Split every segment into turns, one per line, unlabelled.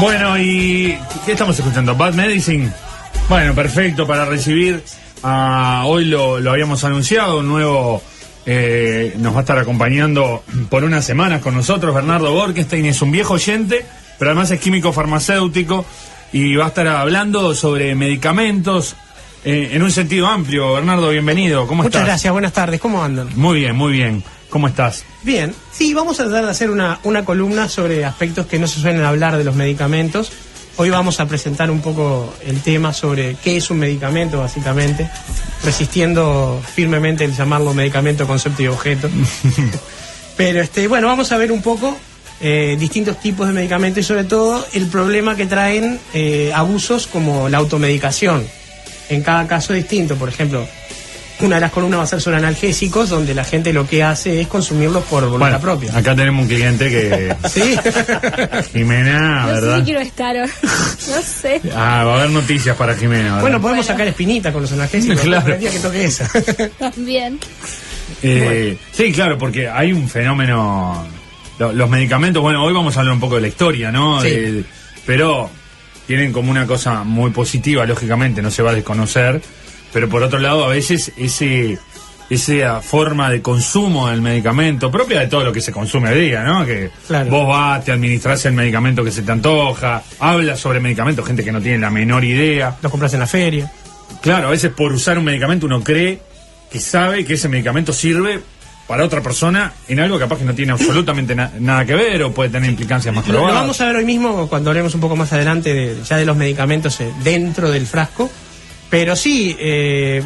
Bueno, ¿y qué estamos escuchando? Bad Medicine. Bueno, perfecto para recibir. Hoy lo habíamos anunciado, un nuevo nos va a estar acompañando por unas semanas con nosotros. Bernardo Borkenstein es un viejo oyente, pero además es químico farmacéutico y va a estar hablando sobre medicamentos en un sentido amplio. Bernardo, bienvenido. ¿Cómo estás?
Muchas gracias, buenas tardes. ¿Cómo andan?
Muy bien, muy bien. ¿Cómo estás?
Bien. Sí, vamos a tratar de hacer una columna sobre aspectos que no se suelen hablar de los medicamentos. Hoy vamos a presentar un poco el tema sobre qué es un medicamento, básicamente, resistiendo firmemente el llamarlo medicamento, concepto y objeto. Pero bueno, vamos a ver un poco distintos tipos de medicamentos y sobre todo el problema que traen abusos como la automedicación. En cada caso distinto, por ejemplo, una de las columnas va a ser sobre analgésicos, donde la gente lo que hace es consumirlos por voluntad propia.
Acá tenemos un cliente que...
Sí.
Jimena,
no
¿verdad?
No sé si quiero estar hoy. No sé.
Va a haber noticias para Jimena, ¿verdad?
Bueno, podemos sacar espinita con los analgésicos.
Claro.
El día que toque esa.
Bien.
Bueno. Sí, claro, porque hay un fenómeno... Los medicamentos, bueno, hoy vamos a hablar un poco de la historia, ¿no?
Sí.
Pero tienen como una cosa muy positiva, lógicamente, no se va a desconocer. Pero por otro lado, a veces esa forma de consumo del medicamento, propia de todo lo que se consume hoy día, ¿no? Que
claro.
Vos vas, te administrás el medicamento que se te antoja, hablas sobre medicamentos, gente que no tiene la menor idea.
Los compras en la feria.
Claro, a veces por usar un medicamento uno cree que sabe que ese medicamento sirve para otra persona en algo capaz que no tiene absolutamente nada que ver o puede tener implicancias más probadas.
Lo vamos a ver hoy mismo cuando hablemos un poco más adelante ya de los medicamentos dentro del frasco. Pero sí,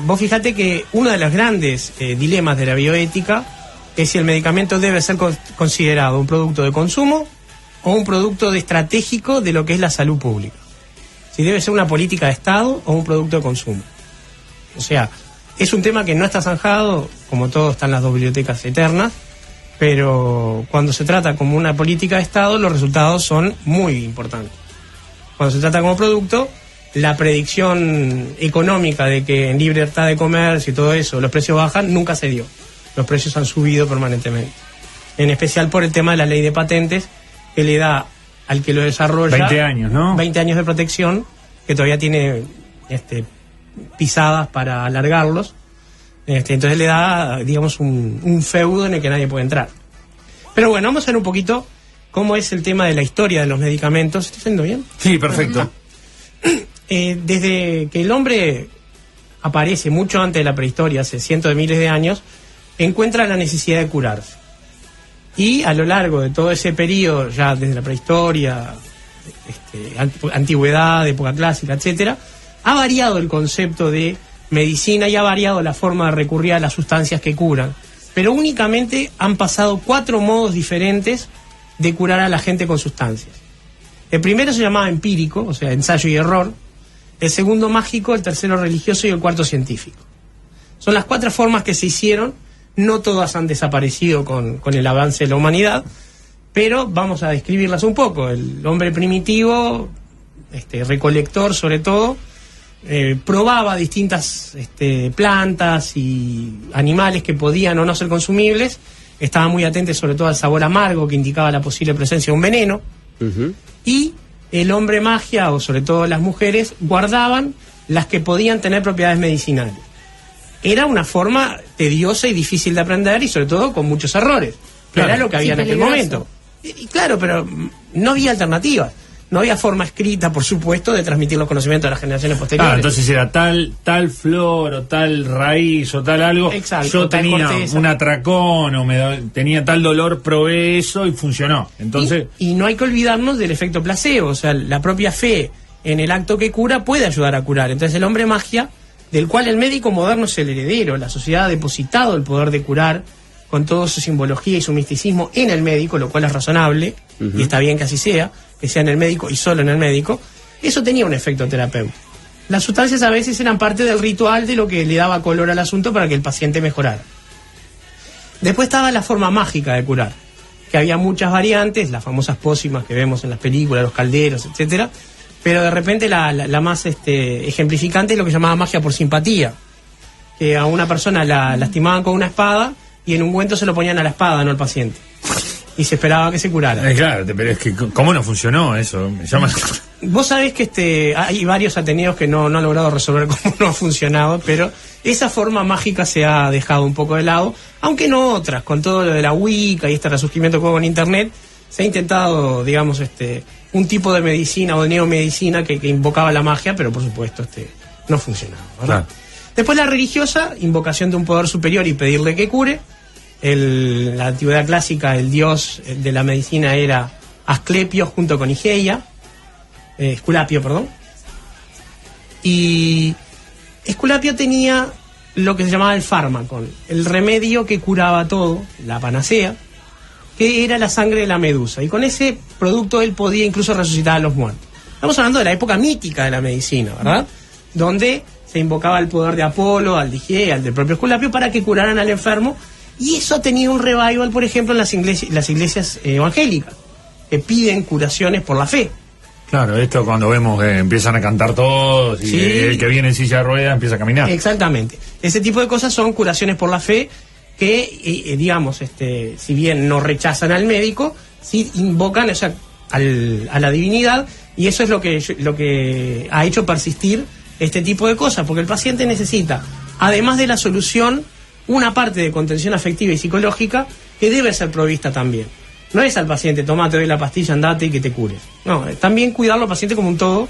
vos fíjate que uno de los grandes dilemas de la bioética es si el medicamento debe ser considerado un producto de consumo o un producto estratégico de lo que es la salud pública. Si debe ser una política de Estado o un producto de consumo. O sea, es un tema que no está zanjado, como todo está en las dos bibliotecas eternas, pero cuando se trata como una política de Estado, los resultados son muy importantes. Cuando se trata como producto, la predicción económica de que en libertad de comercio y todo eso los precios bajan, nunca se dio. Los precios han subido permanentemente. En especial por el tema de la ley de patentes, que le da al que lo desarrolla
20 años, ¿no?
20 años de protección, que todavía tiene pisadas para alargarlos. Entonces le da, digamos, un feudo en el que nadie puede entrar. Pero bueno, vamos a ver un poquito cómo es el tema de la historia de los medicamentos. ¿Estoy haciendo bien?
Sí, perfecto.
Desde que el hombre aparece mucho antes de la prehistoria, hace cientos de miles de años, encuentra la necesidad de curarse. Y a lo largo de todo ese periodo, ya desde la prehistoria, antigüedad, época clásica, etcétera, ha variado el concepto de medicina y ha variado la forma de recurrir a las sustancias que curan. Pero únicamente han pasado 4 modos diferentes de curar a la gente con sustancias. El primero se llamaba empírico, o sea, ensayo y error. El segundo mágico, el tercero religioso y el cuarto científico. Son las 4 formas que se hicieron. No todas han desaparecido con el avance de la humanidad, pero vamos a describirlas un poco. El hombre primitivo, recolector sobre todo, probaba distintas plantas y animales que podían o no ser consumibles. Estaba muy atento sobre todo al sabor amargo que indicaba la posible presencia de un veneno. Uh-huh. Y el hombre magia, o sobre todo las mujeres, guardaban las que podían tener propiedades medicinales. Era una forma tediosa y difícil de aprender y sobre todo con muchos errores. Claro, era lo que había en aquel momento. Y claro, pero no había alternativas. No había forma escrita, por supuesto, de transmitir los conocimientos a las generaciones posteriores.
Entonces era tal flor o tal raíz o tal algo.
Exacto,
yo tenía un atracón o tenía tal dolor, probé eso y funcionó. Entonces
y no hay que olvidarnos del efecto placebo. O sea, la propia fe en el acto que cura puede ayudar a curar. Entonces el hombre magia, del cual el médico moderno es el heredero, la sociedad ha depositado el poder de curar con toda su simbología y su misticismo en el médico, lo cual es razonable, y está bien que así sea, que sea en el médico y solo en el médico. Eso tenía un efecto terapéutico. Las sustancias a veces eran parte del ritual de lo que le daba color al asunto para que el paciente mejorara. Después estaba la forma mágica de curar, que había muchas variantes, las famosas pócimas que vemos en las películas, los calderos, etcétera, pero de repente la más ejemplificante es lo que llamaba magia por simpatía, que a una persona la lastimaban con una espada y en ungüento se lo ponían a la espada, no al paciente. y se esperaba que se curara.
Claro, pero es que ¿cómo no funcionó eso? Me llama...
Vos sabés que hay varios ateneos que no han logrado resolver cómo no ha funcionado, pero esa forma mágica se ha dejado un poco de lado, aunque no otras, con todo lo de la Wicca y este resurgimiento que hubo en Internet, se ha intentado, digamos, un tipo de medicina o de neomedicina que invocaba la magia, pero por supuesto no funcionaba, ¿verdad? Claro. Después la religiosa, invocación de un poder superior y pedirle que cure. La antigüedad clásica, el dios de la medicina era Asclepio junto con Esculapio, perdón. Y Esculapio tenía lo que se llamaba el fármaco, el remedio que curaba todo, la panacea, que era la sangre de la medusa. Y con ese producto él podía incluso resucitar a los muertos. Estamos hablando de la época mítica de la medicina, ¿verdad? Donde se invocaba el poder de Apolo, al de Higea, al del propio Esculapio, para que curaran al enfermo. Y eso ha tenido un revival, por ejemplo, en las iglesias evangélicas, que piden curaciones por la fe.
Claro, esto cuando vemos que empiezan a cantar todos y el que viene en silla de ruedas empieza a caminar.
Exactamente. Ese tipo de cosas son curaciones por la fe que, digamos, si bien no rechazan al médico, sí invocan a la divinidad, y eso es lo que ha hecho persistir este tipo de cosas, porque el paciente necesita, además de la solución, una parte de contención afectiva y psicológica que debe ser provista también. No es al paciente, toma, te doy la pastilla, andate y que te cures. No, también cuidarlo al paciente como un todo.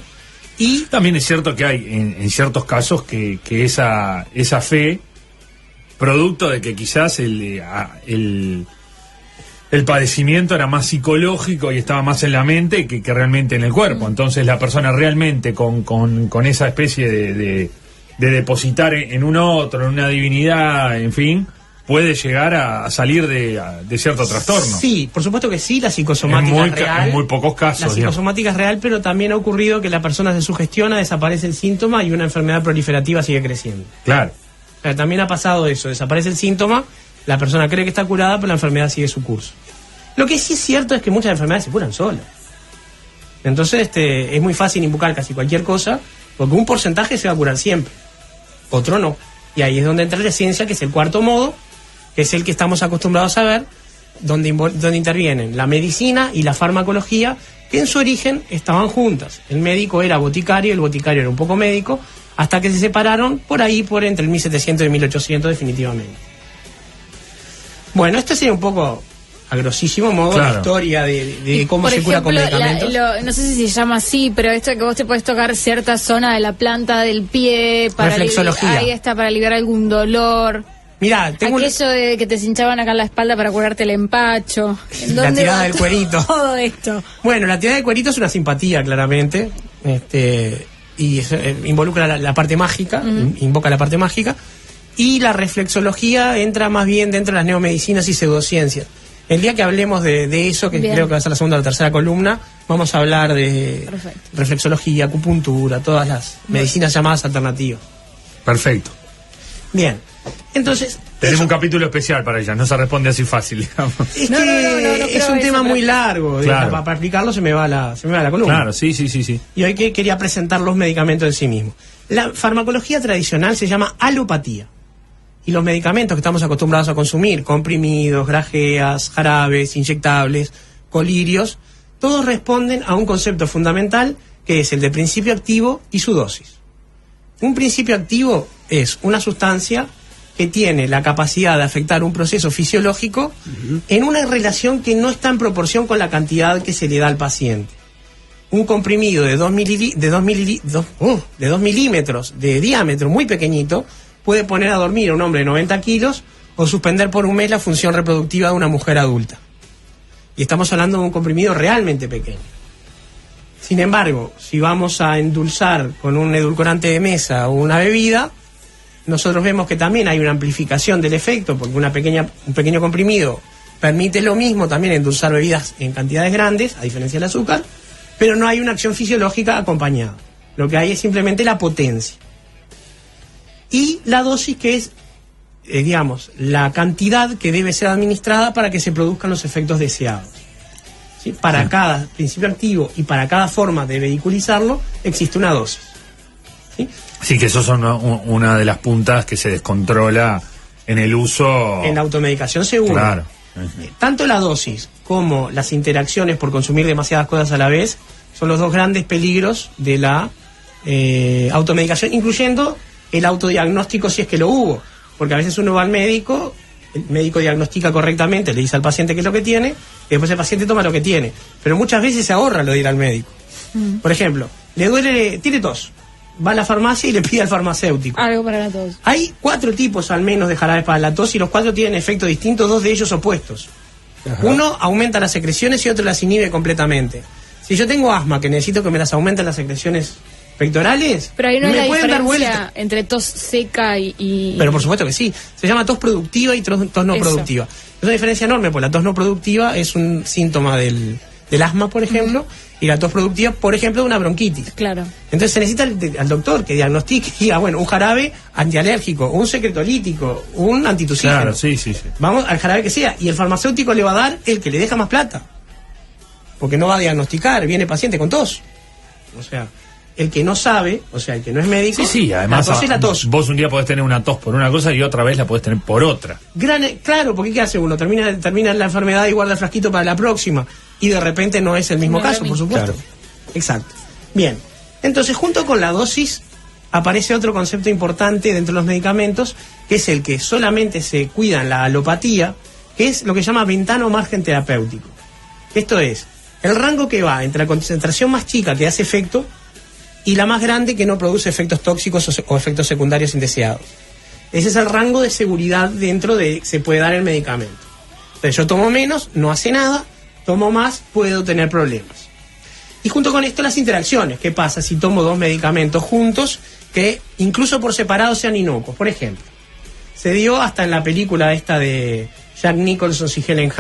Y
también es cierto que hay en ciertos casos que esa fe, producto de que quizás el padecimiento era más psicológico y estaba más en la mente que realmente en el cuerpo. Entonces la persona realmente con esa especie de depositar en un otro, en una divinidad, en fin, puede llegar a salir de cierto trastorno.
Sí, por supuesto que sí, la psicosomática es real.
En muy pocos casos.
La psicosomática es real, pero también ha ocurrido que la persona se sugestiona, desaparece el síntoma y una enfermedad proliferativa sigue creciendo.
Claro.
O sea, también ha pasado eso, desaparece el síntoma, la persona cree que está curada, pero la enfermedad sigue su curso. Lo que sí es cierto es que muchas enfermedades se curan solas. Entonces es muy fácil invocar casi cualquier cosa, porque un porcentaje se va a curar siempre, otro no. Y ahí es donde entra la ciencia, que es el cuarto modo, que es el que estamos acostumbrados a ver, donde intervienen la medicina y la farmacología, que en su origen estaban juntas. El médico era boticario, el boticario era un poco médico, hasta que se separaron por entre el 1700 y 1800 definitivamente. Bueno, esto sería un poco, a grosísimo modo, la historia de cómo se cura con medicamentos.
No sé si se llama así, pero esto de que vos te podés tocar cierta zona de la planta del pie para
reflexología.
Ahí está, para aliviar algún dolor.
Mirá, tengo
aquello de que te cinchaban acá en la espalda para curarte el empacho.
La tirada del cuerito.
Todo esto.
Bueno, la tirada del cuerito es una simpatía, claramente. Y involucra la parte mágica, invoca la parte mágica. Y la reflexología entra más bien dentro de las neomedicinas y pseudociencias. El día que hablemos de eso, que creo que va a ser la segunda o la tercera columna, vamos a hablar de reflexología, acupuntura, todas las medicinas llamadas alternativas.
Perfecto.
Bien, entonces...
Tenemos un capítulo especial para ella, no se responde así fácil, digamos.
Es que es un tema muy largo,
claro.
Para explicarlo se me va la columna.
Claro, sí.
Y hoy quería presentar los medicamentos en sí mismos. La farmacología tradicional se llama alopatía. Y los medicamentos que estamos acostumbrados a consumir, comprimidos, grajeas, jarabes, inyectables, colirios, todos responden a un concepto fundamental que es el de principio activo y su dosis. Un principio activo es una sustancia que tiene la capacidad de afectar un proceso fisiológico en una relación que no está en proporción con la cantidad que se le da al paciente. Un comprimido de 2 milímetros de diámetro muy pequeñito puede poner a dormir a un hombre de 90 kilos o suspender por un mes la función reproductiva de una mujer adulta. Y estamos hablando de un comprimido realmente pequeño. Sin embargo, si vamos a endulzar con un edulcorante de mesa o una bebida, nosotros vemos que también hay una amplificación del efecto, porque un pequeño comprimido permite lo mismo también endulzar bebidas en cantidades grandes, a diferencia del azúcar, pero no hay una acción fisiológica acompañada. Lo que hay es simplemente la potencia. Y la dosis, que es, la cantidad que debe ser administrada para que se produzcan los efectos deseados. ¿Sí? Para cada principio activo y para cada forma de vehiculizarlo, existe una dosis. ¿Sí?
Sí, que eso son una de las puntas que se descontrola en el uso.
En la automedicación seguro.
Claro.
Tanto la dosis cómo las interacciones por consumir demasiadas cosas a la vez son los dos grandes peligros de la automedicación, incluyendo el autodiagnóstico si es que lo hubo, porque a veces uno va al médico, el médico diagnostica correctamente, le dice al paciente qué es lo que tiene, y después el paciente toma lo que tiene, pero muchas veces se ahorra lo de ir al médico. Por ejemplo, tiene tos, va a la farmacia y le pide al farmacéutico.
Algo para la tos.
Hay 4 tipos al menos de jarabes para la tos y los 4 tienen efectos distintos, 2 de ellos opuestos. Ajá. Uno aumenta las secreciones y otro las inhibe completamente. Si yo tengo asma, que necesito que me las aumenten las secreciones pectorales,
pero ahí no
me
hay
pueden dar vuelta
entre tos seca y...
Pero por supuesto que sí. Se llama tos productiva y tos no productiva. Es una diferencia enorme, porque la tos no productiva es un síntoma del asma, por ejemplo, y la tos productiva, por ejemplo, de una bronquitis.
Claro.
Entonces se necesita al doctor que diagnostique y diga, bueno, un jarabe antialérgico, un secretolítico, un antitusígeno.
Claro, sí.
Vamos al jarabe que sea. Y el farmacéutico le va a dar el que le deja más plata. Porque no va a diagnosticar, viene paciente con tos. O sea, el que no sabe, o sea, el que no es médico,
sí, además
la tos es la tos.
Vos un día podés tener una tos por una cosa y otra vez la podés tener por otra.
Claro, porque ¿qué hace uno? Termina la enfermedad y guarda el frasquito para la próxima. Y de repente no es el mismo caso, por supuesto. Claro. Exacto. Bien, entonces junto con la dosis aparece otro concepto importante dentro de los medicamentos, que es el que solamente se cuida en la alopatía, que es lo que se llama ventana o margen terapéutico. Esto es, el rango que va entre la concentración más chica que hace efecto y la más grande que no produce efectos tóxicos o efectos secundarios indeseados. Ese es el rango de seguridad dentro de que se puede dar el medicamento. Entonces yo tomo menos, no hace nada, tomo más, puedo tener problemas. Y junto con esto las interacciones. ¿Qué pasa si tomo 2 medicamentos juntos que incluso por separado sean inocuos? Por ejemplo, se dio hasta en la película esta de Jack Nicholson y Helen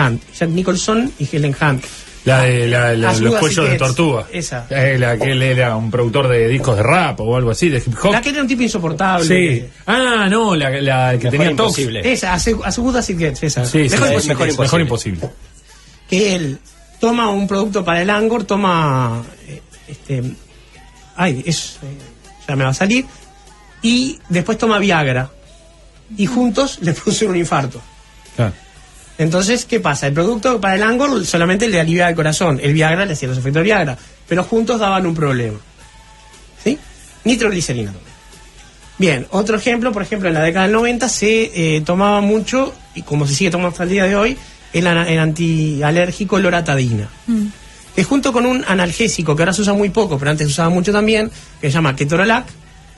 Hunt.
La de los cuellos de tortuga.
Esa.
La que él era un productor de discos de rap o algo así, de hip hop.
La que era un tipo insoportable.
Sí. No, la que tenía tos.
Esa, As Good As It Gets, esa.
Sí,
mejor imposible. Que él toma un producto para el Angor, toma... ya me va a salir. Y después toma Viagra. Y juntos le producen un infarto.
Claro.
Entonces, ¿qué pasa? El producto para el Angor solamente le alivia el corazón. El Viagra le hacía los efectos de Viagra. Pero juntos daban un problema. ¿Sí? Nitroglicerina. Bien, otro ejemplo, por ejemplo, en la década del 90 se tomaba mucho, y como se sigue tomando hasta el día de hoy, el antialérgico loratadina. Que junto con un analgésico, que ahora se usa muy poco, pero antes se usaba mucho también, que se llama ketorolac,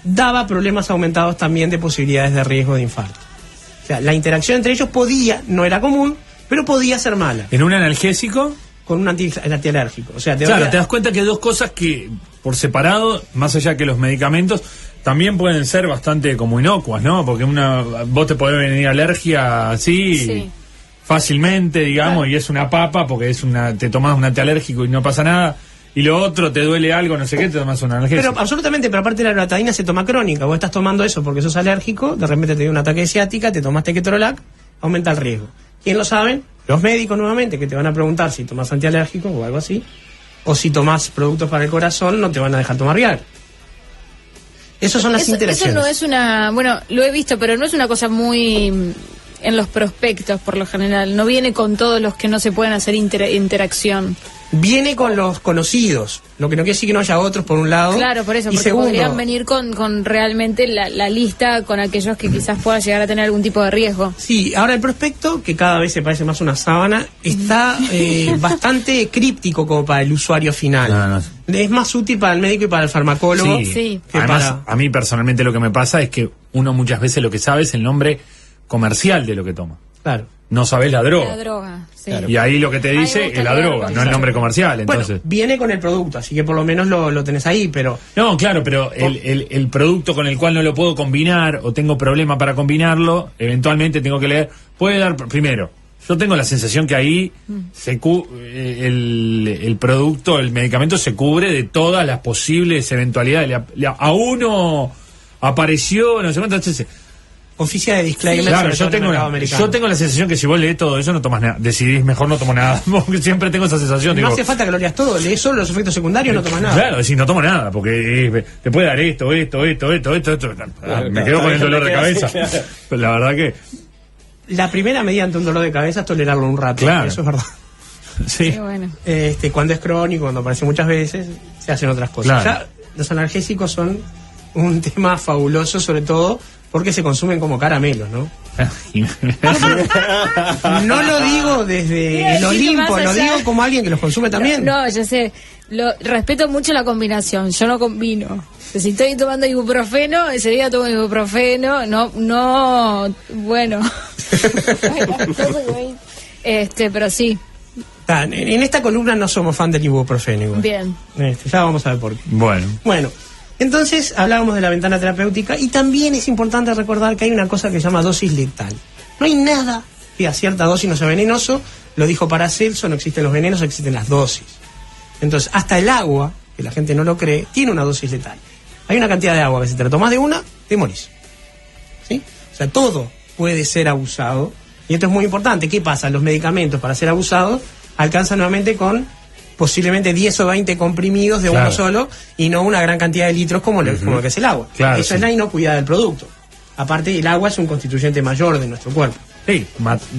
daba problemas aumentados también de posibilidades de riesgo de infarto. O sea, la interacción entre ellos no era común, pero podía ser mala.
¿En un analgésico?
Con un antialérgico. O sea,
te das cuenta que hay 2 cosas que, por separado, más allá que los medicamentos, también pueden ser bastante como inocuas, ¿no? Porque vos te podés venir alergia así fácilmente, digamos, y es una papa, porque te tomás un antialérgico y no pasa nada. Y lo otro, te duele algo, no sé qué, te tomas un analgésico.
Pero absolutamente, pero aparte la loratadina se toma crónica. Vos estás tomando eso porque sos alérgico, de repente te dio un ataque de ciática, te tomaste ketorolac, aumenta el riesgo. ¿Quién lo saben? Los médicos nuevamente, que te van a preguntar si tomás antialérgico o algo así, o si tomás productos para el corazón, no te van a dejar tomar Viagra. Esas son las interacciones.
Eso no es una... Bueno, lo he visto, pero no es una cosa muy... en los prospectos, por lo general. No viene con todos los que no se pueden hacer interacción.
Viene con los conocidos, lo que no quiere decir que no haya otros, por un lado.
Claro, por eso,
y
porque
segundo,
podrían venir con realmente la lista con aquellos que quizás puedan llegar a tener algún tipo de riesgo.
Sí, ahora el prospecto, que cada vez se parece más a una sábana, está bastante críptico como para el usuario final. No. Es más útil para el médico y para el farmacólogo.
Sí.
Que
además, a mí personalmente lo que me pasa es que uno muchas veces lo que sabe es el nombre comercial de lo que toma.
Claro.
No sabés la droga.
La droga, sí.
Claro. Y ahí lo que te dice es la droga, no el nombre comercial. Entonces,
bueno, viene con el producto, así que por lo menos lo tenés ahí, pero...
No, claro, pero el producto con el cual no lo puedo combinar o tengo problema para combinarlo, eventualmente tengo que leer. Puede dar, primero, yo tengo la sensación que ahí el producto, el medicamento se cubre de todas las posibles eventualidades. A uno apareció, no sé cuántas veces...
Oficia de disclaimer.
Claro, yo tengo la sensación que si vos lees todo eso no tomas nada, decidís mejor no tomo nada, porque siempre tengo esa sensación.
No hace falta que lo leas todo, lees solo los efectos secundarios, no tomas nada.
Claro, decís no tomo nada, porque te puede dar esto. Me quedo con el dolor de cabeza. La verdad que...
La primera medida ante un dolor de cabeza es tolerarlo un rato.
Claro.
Eso es verdad.
Sí.
Sí, bueno.
Cuando es crónico, cuando aparece muchas veces, se hacen otras cosas.
Claro.
Ya, los analgésicos son un tema fabuloso, sobre todo porque se consumen como caramelos, ¿no? No lo digo desde el Olimpo,
más
lo
allá.
digo como alguien que los consume también.
No, ya sé. Respeto mucho la combinación. Yo no combino. Si estoy tomando ibuprofeno, ese día tomo ibuprofeno. No, bueno. Pero sí.
En esta columna no somos fan del ibuprofeno. Igual.
Bien.
Ya vamos a ver por qué. Bueno, entonces hablábamos de la ventana terapéutica y también es importante recordar que hay una cosa que se llama dosis letal. No hay nada que a cierta dosis no sea venenoso. Lo dijo Paracelso, no existen los venenos, existen las dosis. Entonces, hasta el agua, que la gente no lo cree, tiene una dosis letal. Hay una cantidad de agua que si te la tomas de una, te morís. ¿Sí? O sea, todo puede ser abusado. Y esto es muy importante. ¿Qué pasa? Los medicamentos para ser abusados alcanzan nuevamente con posiblemente 10 o 20 comprimidos de uno solo y no una gran cantidad de litros como lo que es el agua.
Claro,
eso es la inocuidad del producto. Aparte, el agua es un constituyente mayor de nuestro cuerpo.
Sí,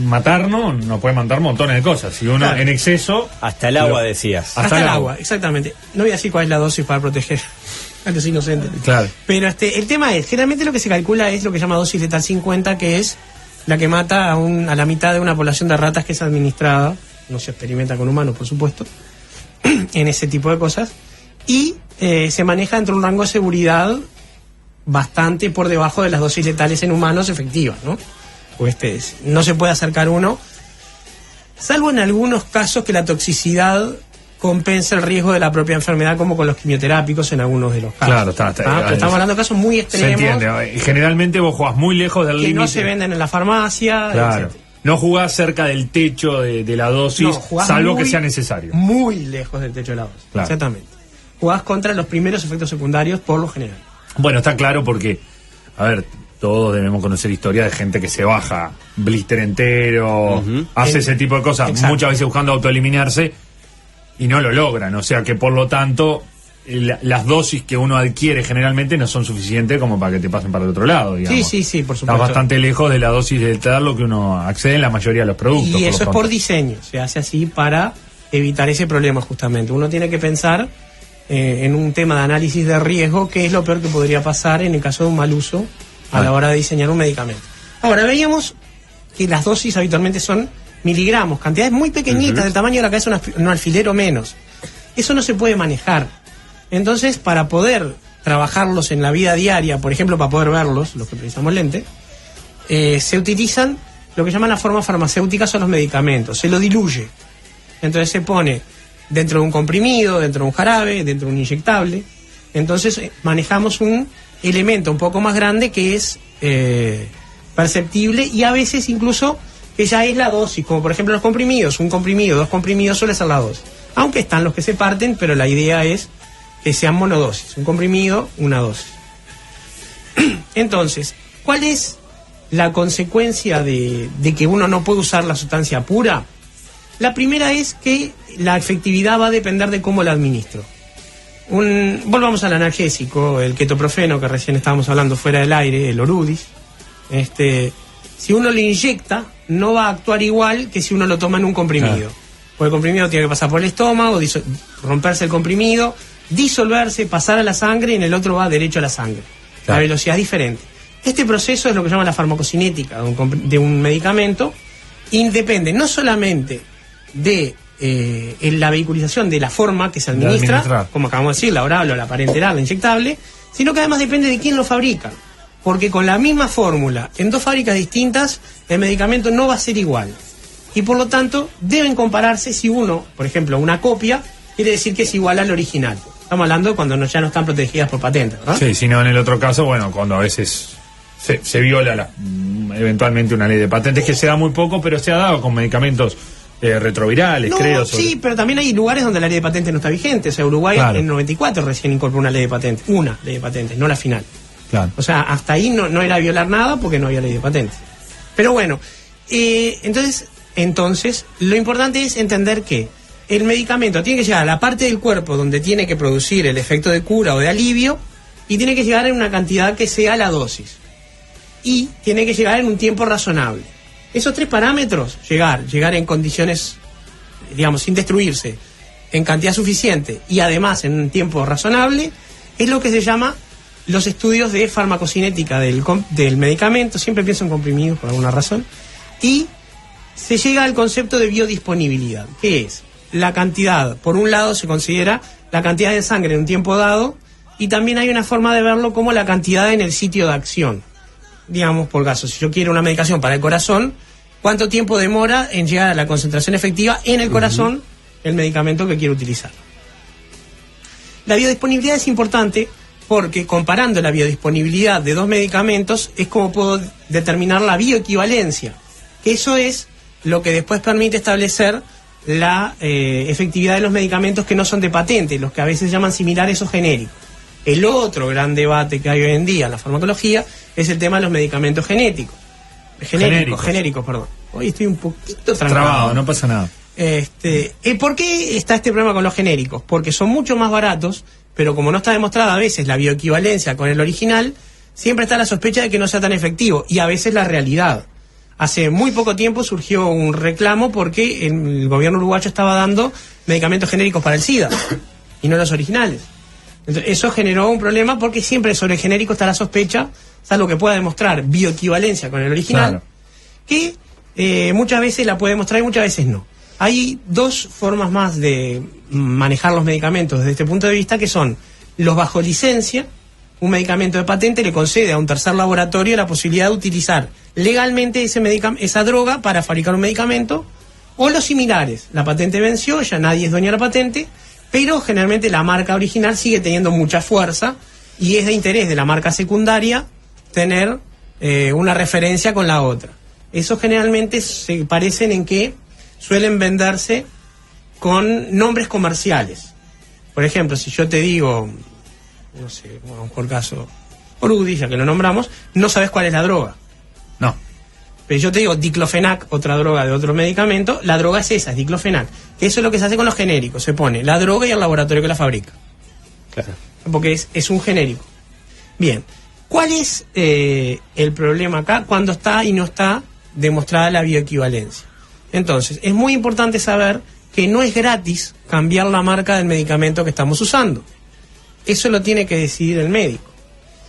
matarnos nos puede matar montones de cosas. Si uno en exceso...
Hasta el agua decías.
Hasta el agua, exactamente. No voy a decir cuál es la dosis para proteger a los inocentes.
Claro.
Pero el tema es, generalmente lo que se calcula es lo que se llama dosis letal 50, que es la que mata a la mitad de una población de ratas que es administrada. No se experimenta con humanos, por supuesto, en ese tipo de cosas. Y se maneja dentro de un rango de seguridad bastante por debajo de las dosis letales en humanos efectivas, ¿no? Pues no se puede acercar uno, salvo en algunos casos que la toxicidad compensa el riesgo de la propia enfermedad, como con los quimioterápicos en algunos de los casos.
Claro,
pero estamos hablando de casos muy extremos.
Se entiende. Generalmente vos jugás muy lejos del límite.
Que no se venden en la farmacia.
Claro.
Etc.
No jugás cerca del techo de la dosis, salvo que sea necesario.
Muy lejos del techo de la dosis.
Claro.
Exactamente. Jugás contra los primeros efectos secundarios por lo general.
Bueno, está claro porque, a ver, todos debemos conocer historias de gente que se baja blister entero, hace ese tipo de cosas, muchas veces buscando autoeliminarse y no lo logran. O sea que por lo tanto las dosis que uno adquiere generalmente no son suficientes como para que te pasen para el otro lado, digamos.
Sí, por supuesto.
Estás bastante lejos de la dosis de tal lo que uno accede en la mayoría de los productos.
Y eso es por diseño, se hace así para evitar ese problema justamente. Uno tiene que pensar en un tema de análisis de riesgo, qué es lo peor que podría pasar en el caso de un mal uso a la hora de diseñar un medicamento. Ahora, veíamos que las dosis habitualmente son miligramos, cantidades muy pequeñitas, del tamaño de la cabeza de un alfiler o menos. Eso no se puede manejar. Entonces, para poder trabajarlos en la vida diaria, por ejemplo, para poder verlos, los que precisamos lente, se utilizan lo que llaman las formas farmacéuticas o los medicamentos. Se lo diluye. Entonces se pone dentro de un comprimido, dentro de un jarabe, dentro de un inyectable. Entonces manejamos un elemento un poco más grande que es perceptible y a veces incluso que ya es la dosis, como por ejemplo los comprimidos. Un comprimido, 2 comprimidos suele ser la dosis. Aunque están los que se parten, pero la idea es que sean monodosis. Un comprimido, una dosis. Entonces, ¿cuál es la consecuencia de que uno no puede usar la sustancia pura? La primera es que la efectividad va a depender de cómo la administro. Volvamos al analgésico, el ketoprofeno que recién estábamos hablando fuera del aire, el Orudis. Si uno lo inyecta, no va a actuar igual que si uno lo toma en un comprimido. Claro. Porque el comprimido tiene que pasar por el estómago, romperse el comprimido, disolverse, pasar a la sangre y en el otro va derecho a la sangre. Claro. La velocidad es diferente. Este proceso es lo que se llama la farmacocinética de un medicamento y depende no solamente de la vehiculización de la forma que se administra, como acabamos de decir, la oral o la parenteral, la inyectable, sino que además depende de quién lo fabrica. Porque con la misma fórmula, en 2 fábricas distintas, el medicamento no va a ser igual. Y por lo tanto, deben compararse si uno, por ejemplo, una copia, quiere decir que es igual al original. Estamos hablando de cuando ya no están protegidas por patente, ¿verdad?
Sí, sino en el otro caso, bueno, cuando a veces se viola eventualmente una ley de patentes, que se da muy poco, pero se ha dado con medicamentos retrovirales, creo.
Sí, pero también hay lugares donde la ley de patentes no está vigente. O sea, Uruguay en el 94 recién incorporó una ley de patentes. Una ley de patentes, no la final.
Claro.
O sea, hasta ahí no era violar nada porque no había ley de patentes. Pero bueno, entonces, lo importante es entender que el medicamento tiene que llegar a la parte del cuerpo donde tiene que producir el efecto de cura o de alivio y tiene que llegar en una cantidad que sea la dosis. Y tiene que llegar en un tiempo razonable. Esos 3 parámetros, llegar en condiciones digamos, sin destruirse, en cantidad suficiente y además en un tiempo razonable, es lo que se llama los estudios de farmacocinética del medicamento. Siempre pienso en comprimidos por alguna razón. Y se llega al concepto de biodisponibilidad, que es la cantidad, por un lado se considera la cantidad de sangre en un tiempo dado, y también hay una forma de verlo como la cantidad en el sitio de acción. Digamos, por caso, si yo quiero una medicación para el corazón, ¿cuánto tiempo demora en llegar a la concentración efectiva en el corazón el medicamento que quiero utilizar? La biodisponibilidad es importante porque comparando la biodisponibilidad de dos medicamentos es como puedo determinar la bioequivalencia, que eso es lo que después permite establecer la efectividad de los medicamentos que no son de patente, los que a veces llaman similares o genéricos. El otro gran debate que hay hoy en día en la farmacología es el tema de los medicamentos genéricos. Perdón. Hoy estoy un poquito
trabado, no pasa nada.
¿Por qué está este problema con los genéricos? Porque son mucho más baratos, pero como no está demostrada a veces la bioequivalencia con el original, siempre está la sospecha de que no sea tan efectivo, y a veces la realidad. Hace muy poco tiempo surgió un reclamo porque el gobierno uruguayo estaba dando medicamentos genéricos para el SIDA y no los originales. Entonces, eso generó un problema porque siempre sobre el genérico está la sospecha, salvo que pueda demostrar bioequivalencia con el original, claro, que muchas veces la puede demostrar y muchas veces no. Hay dos formas más de manejar los medicamentos desde este punto de vista, que son los bajo licencia. Un medicamento de patente le concede a un tercer laboratorio la posibilidad de utilizar legalmente esa droga para fabricar un medicamento, o los similares. La patente venció, ya nadie es dueño de la patente, pero generalmente la marca original sigue teniendo mucha fuerza y es de interés de la marca secundaria tener una referencia con la otra. Eso generalmente se parecen en que suelen venderse con nombres comerciales. Por ejemplo, si yo te digo, no sé, bueno, por caso, Orudi, ya que lo nombramos, no sabes cuál es la droga.
No.
Pero yo te digo diclofenac, otra droga de otro medicamento, la droga es esa, es diclofenac. Eso es lo que se hace con los genéricos, se pone la droga y el laboratorio que la fabrica.
Claro.
Porque es un genérico. Bien, ¿cuál es el problema acá cuando está y no está demostrada la bioequivalencia? Entonces, es muy importante saber que no es gratis cambiar la marca del medicamento que estamos usando. Eso lo tiene que decidir el médico.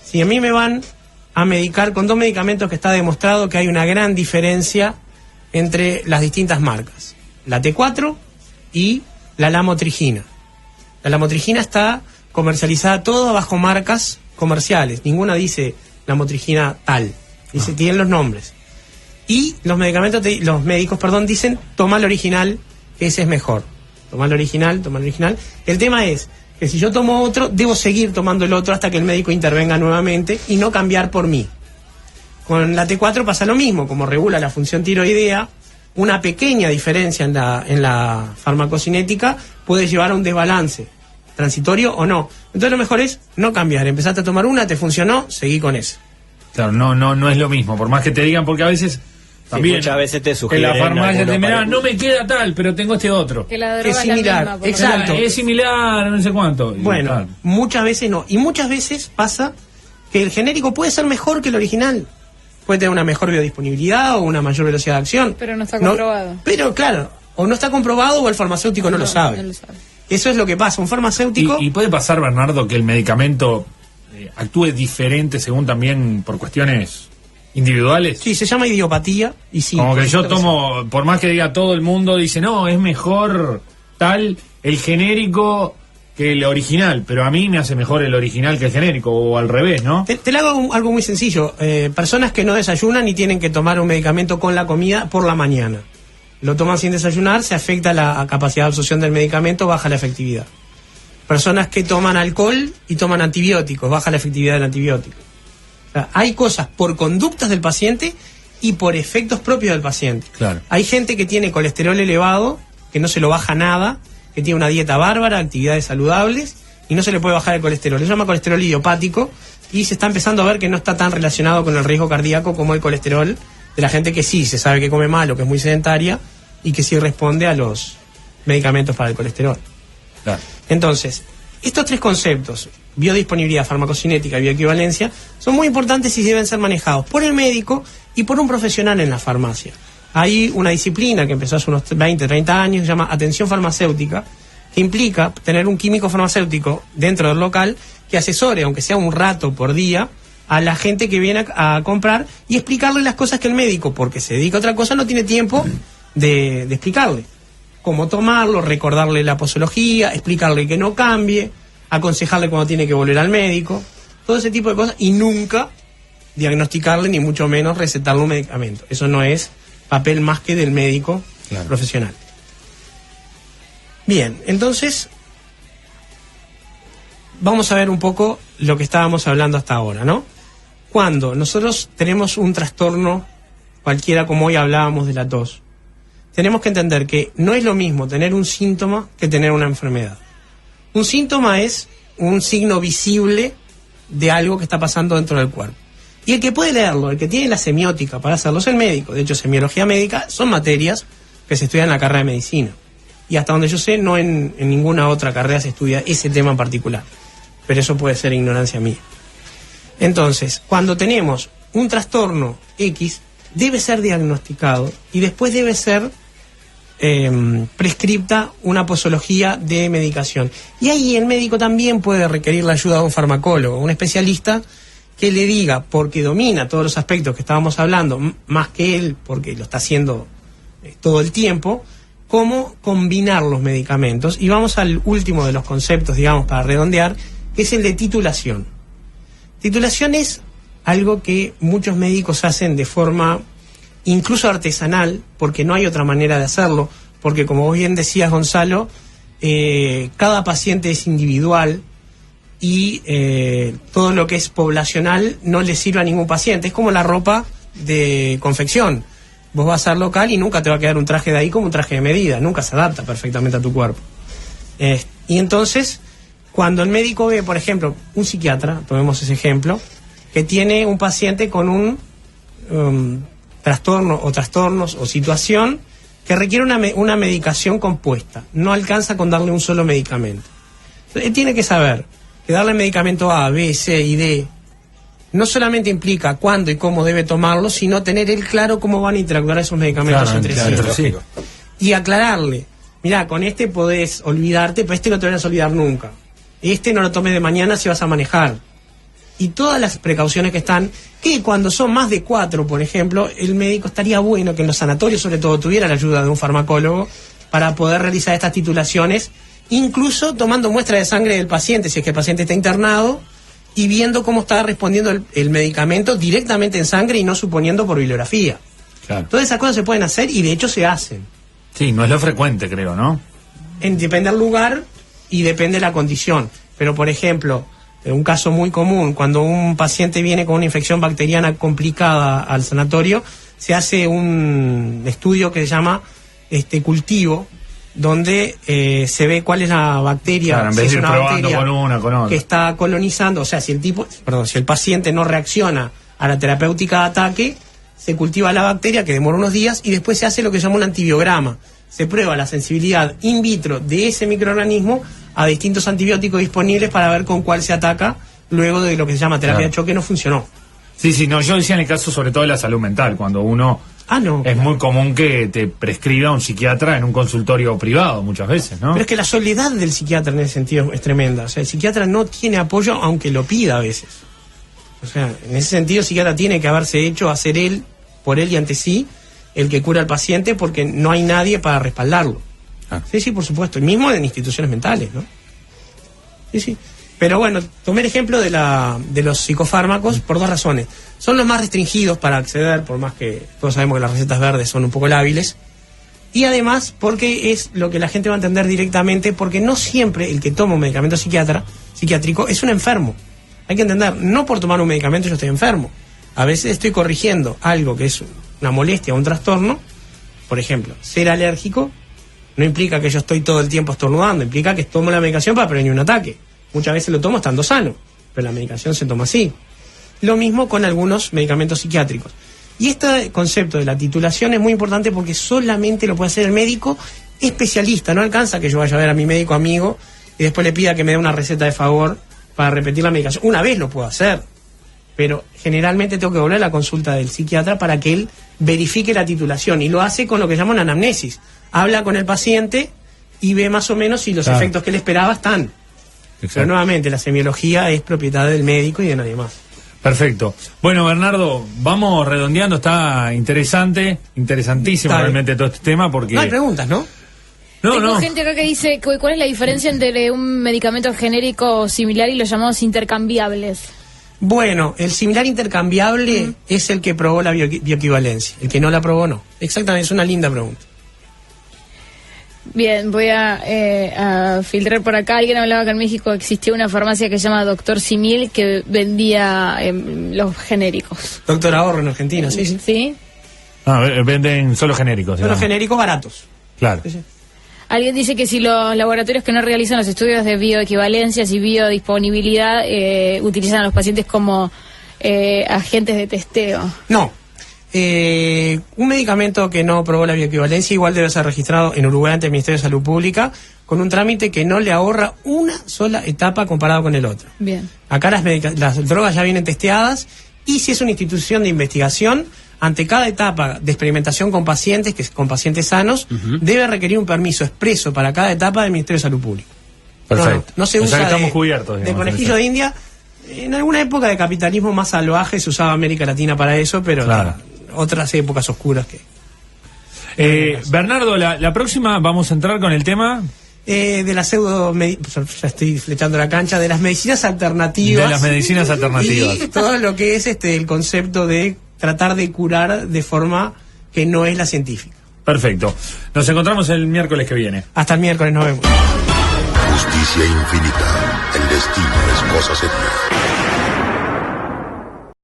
Si a mí me van a medicar con dos medicamentos que está demostrado que hay una gran diferencia entre las distintas marcas, la T4 y la lamotrigina. La lamotrigina está comercializada toda bajo marcas comerciales, ninguna dice lamotrigina tal, dice, tienen los nombres. Y los médicos dicen, toma el original, que ese es mejor. Toma el original. El tema es que si yo tomo otro, debo seguir tomando el otro hasta que el médico intervenga nuevamente y no cambiar por mí. Con la T4 pasa lo mismo, como regula la función tiroidea, una pequeña diferencia en la farmacocinética puede llevar a un desbalance, transitorio o no. Entonces lo mejor es no cambiar, empezaste a tomar una, te funcionó, seguí con eso.
Claro, no es lo mismo, por más que te digan, porque a veces también
muchas veces te sugieren
en la farmacia te miran, no me queda tal, pero tengo este otro.
Que la droga
es similar,
la misma,
exacto.
Es similar, no sé cuánto.
Bueno,
claro,
muchas veces no. Y muchas veces pasa que el genérico puede ser mejor que el original. Puede tener una mejor biodisponibilidad o una mayor velocidad de acción.
Pero no está comprobado.
Pero claro, o no está comprobado o el farmacéutico no lo sabe.
No lo sabe.
Eso es lo que pasa. Un farmacéutico...
Y puede pasar, Bernardo, que el medicamento actúe diferente según también por cuestiones individuales.
Sí, se llama idiopatía y sí.
Como que yo tomo, por más que diga todo el mundo, dice, no, es mejor tal el genérico que el original, pero a mí me hace mejor el original que el genérico, o al revés, ¿no?
Te le hago algo muy sencillo. Personas que no desayunan y tienen que tomar un medicamento con la comida por la mañana. Lo toman sin desayunar, se afecta la capacidad de absorción del medicamento, baja la efectividad. Personas que toman alcohol y toman antibióticos, baja la efectividad del antibiótico. O sea, hay cosas por conductas del paciente y por efectos propios del paciente.
Claro.
Hay gente que tiene colesterol elevado, que no se lo baja nada, que tiene una dieta bárbara, actividades saludables, y no se le puede bajar el colesterol. Se llama colesterol idiopático y se está empezando a ver que no está tan relacionado con el riesgo cardíaco como el colesterol de la gente que sí se sabe que come mal o que es muy sedentaria y que sí responde a los medicamentos para el colesterol.
Claro.
Entonces, estos tres conceptos, biodisponibilidad, farmacocinética y bioequivalencia, son muy importantes y deben ser manejados por el médico y por un profesional en la farmacia. hay una disciplina que empezó hace unos 20, 30 años, que se llama atención farmacéutica, que implica tener un químico farmacéutico dentro del local que asesore, aunque sea un rato por día, a la gente que viene a comprar y explicarle las cosas que el médico, porque se dedica a otra cosa, no tiene tiempo de explicarle. Cómo tomarlo, recordarle la posología, explicarle que no cambie, aconsejarle cuando tiene que volver al médico, todo ese tipo de cosas, y nunca diagnosticarle, ni mucho menos recetarle un medicamento. Eso no es papel más que del médico profesional. Bien, entonces vamos a ver un poco lo que estábamos hablando hasta ahora, ¿no? Cuando nosotros tenemos un trastorno cualquiera, como hoy hablábamos de la tos, tenemos que entender que no es lo mismo tener un síntoma que tener una enfermedad. Un síntoma es un signo visible de algo que está pasando dentro del cuerpo. Y el que puede leerlo, el que tiene la semiótica para hacerlo, es el médico. De hecho, semiología médica son materias que se estudian en la carrera de medicina. Y hasta donde yo sé, no en ninguna otra carrera se estudia ese tema en particular. Pero eso puede ser ignorancia mía. Entonces, cuando tenemos un trastorno X, debe ser diagnosticado y después debe ser prescripta una posología de medicación. Y ahí el médico también puede requerir la ayuda de un farmacólogo, un especialista que le diga, porque domina todos los aspectos que estábamos hablando, más que él, porque lo está haciendo todo el tiempo, cómo combinar los medicamentos. Y vamos al último de los conceptos, digamos, para redondear, que es el de titulación. Titulación es algo que muchos médicos hacen de forma incluso artesanal, porque no hay otra manera de hacerlo, porque como bien decías, Gonzalo, cada paciente es individual y todo lo que es poblacional no le sirve a ningún paciente. Es como la ropa de confección. Vos vas al local y nunca te va a quedar un traje de ahí como un traje de medida, nunca se adapta perfectamente a tu cuerpo. Y entonces, cuando el médico ve, por ejemplo, un psiquiatra, tomemos ese ejemplo, que tiene un paciente con un trastorno o trastornos o situación que requiere una medicación compuesta, no alcanza con darle un solo medicamento. Entonces, él tiene que saber que darle medicamento A, B, C y D no solamente implica cuándo y cómo debe tomarlo, sino tener él claro cómo van a interactuar esos medicamentos entre sí. Y aclararle, mirá, con este podés olvidarte, pero este no te vas a olvidar nunca. Este no lo tomes de mañana si vas a manejar. Y todas las precauciones que están, que cuando son más de 4, por ejemplo, el médico estaría bueno que en los sanatorios sobre todo tuviera la ayuda de un farmacólogo para poder realizar estas titulaciones, incluso tomando muestra de sangre del paciente, si es que el paciente está internado, y viendo cómo está respondiendo el medicamento directamente en sangre y no suponiendo por bibliografía.
Claro.
Todas esas cosas se pueden hacer y de hecho se hacen.
Sí, no es lo frecuente, creo, ¿no?
Depende del lugar y depende de la condición. Pero, por ejemplo, un caso muy común, cuando un paciente viene con una infección bacteriana complicada al sanatorio, se hace un estudio que se llama cultivo, donde se ve cuál es la bacteria,
claro, en vez de ir probando con una, con otra,
que está colonizando. O sea, si el paciente no reacciona a la terapéutica de ataque, se cultiva la bacteria, que demora unos días, y después se hace lo que se llama un antibiograma. Se prueba la sensibilidad in vitro de ese microorganismo a distintos antibióticos disponibles para ver con cuál se ataca luego de lo que se llama terapia de choque. No funcionó.
Sí, no, yo decía en el caso sobre todo de la salud mental, cuando uno... es muy común que te prescriba un psiquiatra en un consultorio privado muchas veces, ¿no?
Pero es que la soledad del psiquiatra en ese sentido es tremenda. O sea, el psiquiatra no tiene apoyo aunque lo pida a veces. O sea, en ese sentido el psiquiatra tiene que haberse hecho hacer él, por él y ante sí, el que cura al paciente, porque no hay nadie para respaldarlo. Sí, por supuesto. Y mismo en instituciones mentales, ¿no? Sí. Pero bueno, tomé el ejemplo de los psicofármacos por 2 razones. Son los más restringidos para acceder, por más que todos sabemos que las recetas verdes son un poco lábiles. Y además porque es lo que la gente va a entender directamente, porque no siempre el que toma un medicamento psiquiátrico es un enfermo. Hay que entender, no por tomar un medicamento yo estoy enfermo. A veces estoy corrigiendo algo que es una molestia o un trastorno. Por ejemplo, ser alérgico no implica que yo estoy todo el tiempo estornudando, implica que tomo la medicación para prevenir un ataque. Muchas veces lo tomo estando sano, pero la medicación se toma así. Lo mismo con algunos medicamentos psiquiátricos. Y este concepto de la titulación es muy importante porque solamente lo puede hacer el médico especialista. No alcanza que yo vaya a ver a mi médico amigo y después le pida que me dé una receta de favor para repetir la medicación. Una vez lo puedo hacer, pero generalmente tengo que volver a la consulta del psiquiatra para que él verifique la titulación, y lo hace con lo que llaman anamnesis. Habla con el paciente y ve más o menos si los efectos que él esperaba están.
Exacto.
Pero nuevamente, la semiología es propiedad del médico y de nadie más.
Perfecto. Bueno, Bernardo, vamos redondeando, está interesantísimo
Dale.
realmente todo este tema, porque...
No hay preguntas, ¿no?
Tengo gente acá que dice cuál es la diferencia entre un medicamento genérico similar y los llamados intercambiables.
Bueno, el similar intercambiable es el que probó la bioequivalencia. El que no la probó, no. Exactamente, es una linda pregunta.
Bien, voy a filtrar por acá. Alguien hablaba que en México existía una farmacia que se llama Doctor Simil que vendía los genéricos.
Doctor Ahorro en Argentina, sí.
¿Sí?
Venden solo genéricos.
Son los
digamos.
genéricos baratos.
Claro.
Sí, sí.
Alguien dice que si los laboratorios que no realizan los estudios de bioequivalencias y biodisponibilidad utilizan a los pacientes como agentes de testeo.
No. Un medicamento que no probó la bioequivalencia igual debe ser registrado en Uruguay ante el Ministerio de Salud Pública con un trámite que no le ahorra una sola etapa comparado con el otro.
Bien.
Acá las drogas ya vienen testeadas, y si es una institución de investigación, ante cada etapa de experimentación con pacientes, que es con pacientes sanos, debe requerir un permiso expreso para cada etapa del Ministerio de Salud Pública.
Perfecto.
No se
O sea
usa
que estamos cubiertos,
de
digamos,
conejillo de India. En alguna época de capitalismo más salvaje se usaba América Latina para eso, pero
Claro.
otras épocas oscuras que...
Bernardo, la próxima vamos a entrar con el tema
de la ya estoy flechando la cancha, de las medicinas alternativas.
de las medicinas alternativas.
Y todo lo que es el concepto de tratar de curar de forma que no es la científica.
Perfecto. Nos encontramos el miércoles que viene.
Hasta el miércoles, nos vemos.
Justicia infinita. El destino es cosa seria.